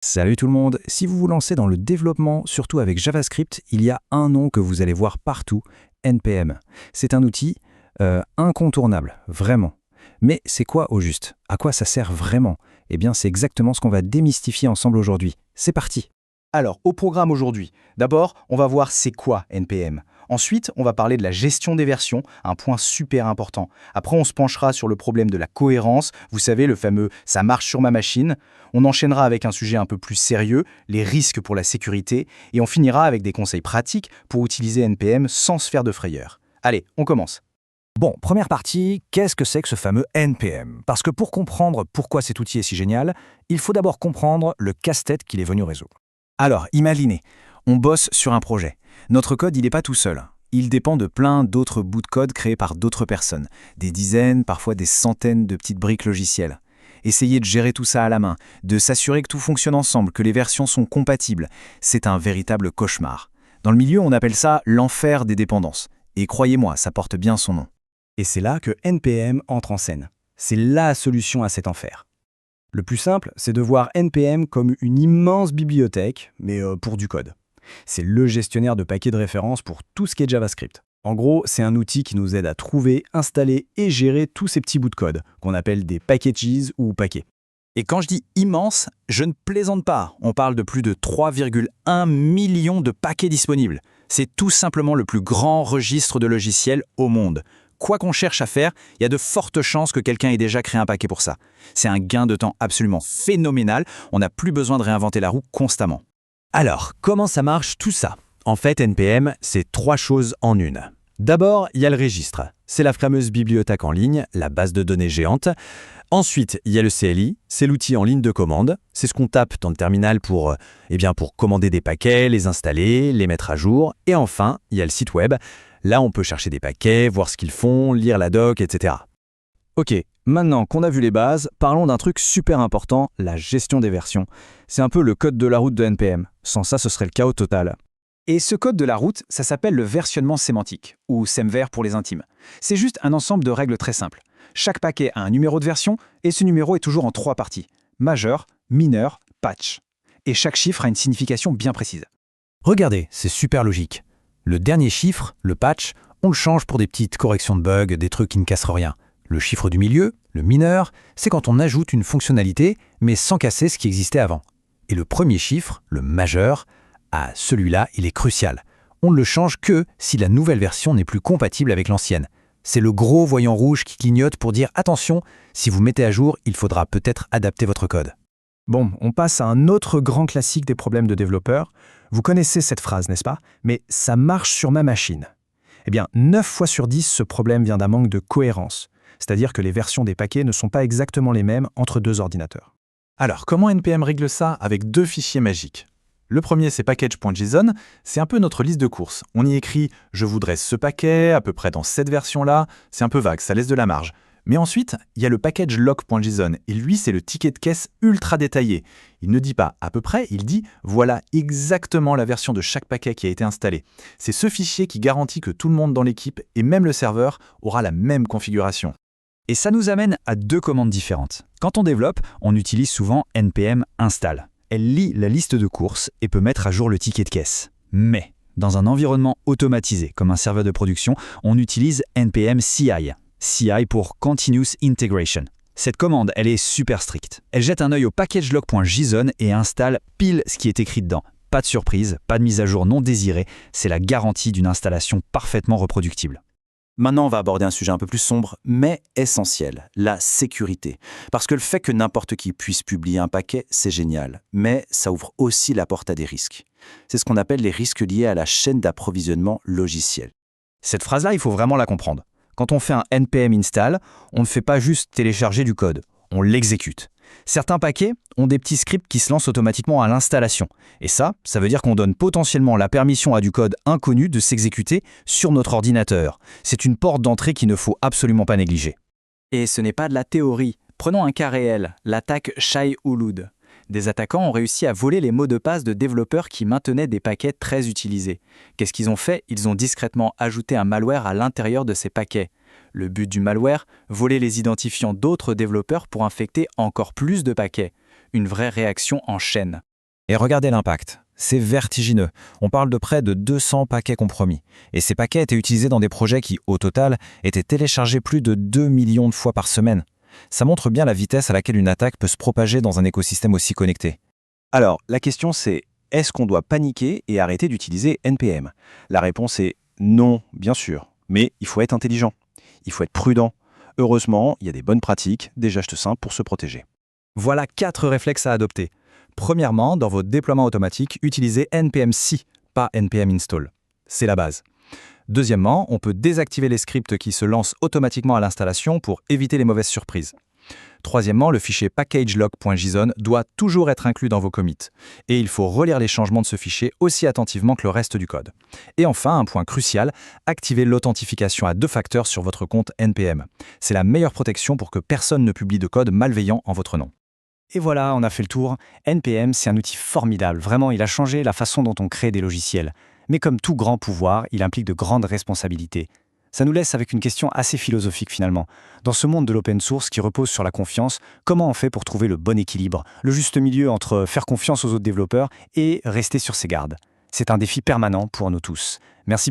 Salut tout le monde, si vous vous lancez dans le développement, surtout avec JavaScript, il y a un nom que vous allez voir partout, NPM. C'est un outil incontournable, vraiment. Mais c'est quoi au juste? À quoi ça sert vraiment? Eh bien c'est exactement ce qu'on va démystifier ensemble aujourd'hui. C'est parti! Alors, au programme aujourd'hui, d'abord, on va voir c'est quoi NPM. Ensuite, on va parler de la gestion des versions, un point super important. Après, on se penchera sur le problème de la cohérence, vous savez, le fameux « ça marche sur ma machine ». On enchaînera avec un sujet un peu plus sérieux, les risques pour la sécurité, et on finira avec des conseils pratiques pour utiliser NPM sans se faire de frayeur. Allez, on commence. Bon, première partie, qu'est-ce que c'est que ce fameux NPM? Parce que pour comprendre pourquoi cet outil est si génial, il faut d'abord comprendre le casse-tête qu'il est venu résoudre. Alors, imaginez, on bosse sur un projet. Notre code, il n'est pas tout seul. Il dépend de plein d'autres bouts de code créés par d'autres personnes. Des dizaines, parfois des centaines de petites briques logicielles. Essayez de gérer tout ça à la main, de s'assurer que tout fonctionne ensemble, que les versions sont compatibles. C'est un véritable cauchemar. Dans le milieu, on appelle ça l'enfer des dépendances. Et croyez-moi, ça porte bien son nom. Et c'est là que NPM entre en scène. C'est la solution à cet enfer. Le plus simple, c'est de voir NPM comme une immense bibliothèque, mais pour du code. C'est le gestionnaire de paquets de référence pour tout ce qui est JavaScript. En gros, c'est un outil qui nous aide à trouver, installer et gérer tous ces petits bouts de code, qu'on appelle des packages ou paquets. Et quand je dis immense, je ne plaisante pas. On parle de plus de 3,1 millions de paquets disponibles. C'est tout simplement le plus grand registre de logiciels au monde. Quoi qu'on cherche à faire, il y a de fortes chances que quelqu'un ait déjà créé un paquet pour ça. C'est un gain de temps absolument phénoménal, on n'a plus besoin de réinventer la roue constamment. Alors, comment ça marche tout ça? En fait, NPM, c'est trois choses en une. D'abord, il y a le registre. C'est la fameuse bibliothèque en ligne, la base de données géante. Ensuite, il y a le CLI, c'est l'outil en ligne de commande. C'est ce qu'on tape dans le terminal pour commander des paquets, les installer, les mettre à jour. Et enfin, il y a le site web. Là, on peut chercher des paquets, voir ce qu'ils font, lire la doc, etc. Ok, maintenant qu'on a vu les bases, parlons d'un truc super important, la gestion des versions. C'est un peu le code de la route de NPM. Sans ça, ce serait le chaos total. Et ce code de la route, ça s'appelle le versionnement sémantique, ou SEMVer pour les intimes. C'est juste un ensemble de règles très simples. Chaque paquet a un numéro de version, et ce numéro est toujours en trois parties. Majeur, mineur, patch. Et chaque chiffre a une signification bien précise. Regardez, c'est super logique. Le dernier chiffre, le patch, on le change pour des petites corrections de bugs, des trucs qui ne cassent rien. Le chiffre du milieu, le mineur, c'est quand on ajoute une fonctionnalité, mais sans casser ce qui existait avant. Et le premier chiffre, le majeur, celui-là, il est crucial. On ne le change que si la nouvelle version n'est plus compatible avec l'ancienne. C'est le gros voyant rouge qui clignote pour dire « Attention, si vous mettez à jour, il faudra peut-être adapter votre code ». Bon, on passe à un autre grand classique des problèmes de développeurs. Vous connaissez cette phrase, n'est-ce pas? Mais ça marche sur ma machine. Eh bien, 9 fois sur 10, ce problème vient d'un manque de cohérence. C'est-à-dire que les versions des paquets ne sont pas exactement les mêmes entre deux ordinateurs. Alors, comment NPM règle ça avec deux fichiers magiques? Le premier, c'est package.json, c'est un peu notre liste de courses. On y écrit « je voudrais ce paquet, à peu près dans cette version-là », c'est un peu vague, ça laisse de la marge. Mais ensuite, il y a le package lock.json, et lui, c'est le ticket de caisse ultra détaillé. Il ne dit pas à peu près, il dit « voilà exactement la version de chaque paquet qui a été installé ». C'est ce fichier qui garantit que tout le monde dans l'équipe, et même le serveur, aura la même configuration. Et ça nous amène à deux commandes différentes. Quand on développe, on utilise souvent npm install. Elle lit la liste de courses et peut mettre à jour le ticket de caisse. Mais, dans un environnement automatisé, comme un serveur de production, on utilise npm CI. CI pour Continuous Integration. Cette commande, elle est super stricte. Elle jette un œil au packagelog.json et installe pile ce qui est écrit dedans. Pas de surprise, pas de mise à jour non désirée, c'est la garantie d'une installation parfaitement reproductible. Maintenant, on va aborder un sujet un peu plus sombre, mais essentiel, la sécurité. Parce que le fait que n'importe qui puisse publier un paquet, c'est génial, mais ça ouvre aussi la porte à des risques. C'est ce qu'on appelle les risques liés à la chaîne d'approvisionnement logiciel. Cette phrase-là, il faut vraiment la comprendre. Quand on fait un npm install, on ne fait pas juste télécharger du code, on l'exécute. Certains paquets ont des petits scripts qui se lancent automatiquement à l'installation. Et ça veut dire qu'on donne potentiellement la permission à du code inconnu de s'exécuter sur notre ordinateur. C'est une porte d'entrée qu'il ne faut absolument pas négliger. Et ce n'est pas de la théorie. Prenons un cas réel, l'attaque Shai-Hulud. Des attaquants ont réussi à voler les mots de passe de développeurs qui maintenaient des paquets très utilisés. Qu'est-ce qu'ils ont fait? Ils ont discrètement ajouté un malware à l'intérieur de ces paquets. Le but du malware, voler les identifiants d'autres développeurs pour infecter encore plus de paquets. Une vraie réaction en chaîne. Et regardez l'impact. C'est vertigineux. On parle de près de 200 paquets compromis. Et ces paquets étaient utilisés dans des projets qui, au total, étaient téléchargés plus de 2 millions de fois par semaine. Ça montre bien la vitesse à laquelle une attaque peut se propager dans un écosystème aussi connecté. Alors, la question c'est, est-ce qu'on doit paniquer et arrêter d'utiliser NPM? La réponse est non, bien sûr. Mais il faut être intelligent. Il faut être prudent. Heureusement, il y a des bonnes pratiques, des gestes simples pour se protéger. Voilà 4 réflexes à adopter. Premièrement, dans vos déploiements automatiques, utilisez npm-c, pas npm install. C'est la base. Deuxièmement, on peut désactiver les scripts qui se lancent automatiquement à l'installation pour éviter les mauvaises surprises. Troisièmement, le fichier packagelog.json doit toujours être inclus dans vos commits. Et il faut relire les changements de ce fichier aussi attentivement que le reste du code. Et enfin, un point crucial, activez l'authentification à 2 facteurs sur votre compte NPM. C'est la meilleure protection pour que personne ne publie de code malveillant en votre nom. Et voilà, on a fait le tour. NPM, c'est un outil formidable. Vraiment, il a changé la façon dont on crée des logiciels. Mais comme tout grand pouvoir, il implique de grandes responsabilités. Ça nous laisse avec une question assez philosophique finalement. Dans ce monde de l'open source qui repose sur la confiance, comment on fait pour trouver le bon équilibre, le juste milieu entre faire confiance aux autres développeurs et rester sur ses gardes? C'est un défi permanent pour nous tous. Merci